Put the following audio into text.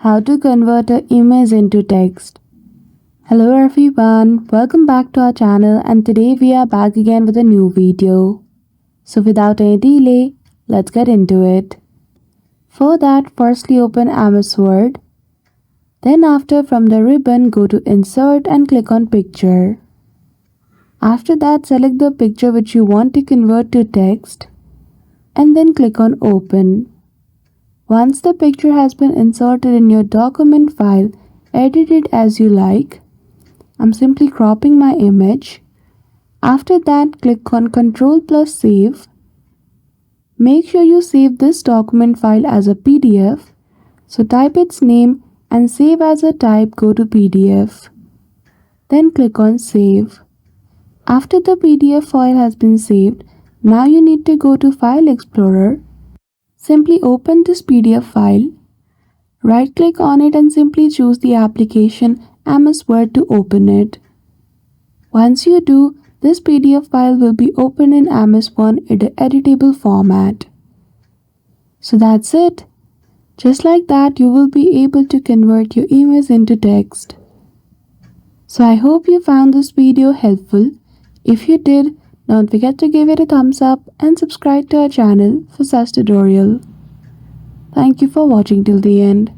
How to convert an image into text. Hello everyone, welcome back to our channel, and today we are back again with a new video. So without any delay, let's get into it. For that, firstly open MS Word. Then after, from the ribbon, go to Insert and click on Picture. After that, select the picture which you want to convert to text and then click on Open. Once the picture has been inserted in your document file, edit it as you like. I'm simply cropping my image. After that, click on Ctrl plus Save. Make sure you save this document file as a PDF. So type its name and save as a type, go to PDF. Then click on Save. After the PDF file has been saved, now you need to go to File Explorer. Simply open this PDF file. Right-click on it and simply choose the application MS Word to open it. Once you do, this PDF file will be opened in MS-1 in the editable format. So that's it. Just like that, you will be able to convert your image into text. So I hope you found this video helpful. If you did, don't forget to give it a thumbs up and subscribe to our channel for such tutorial. Thank you for watching till the end.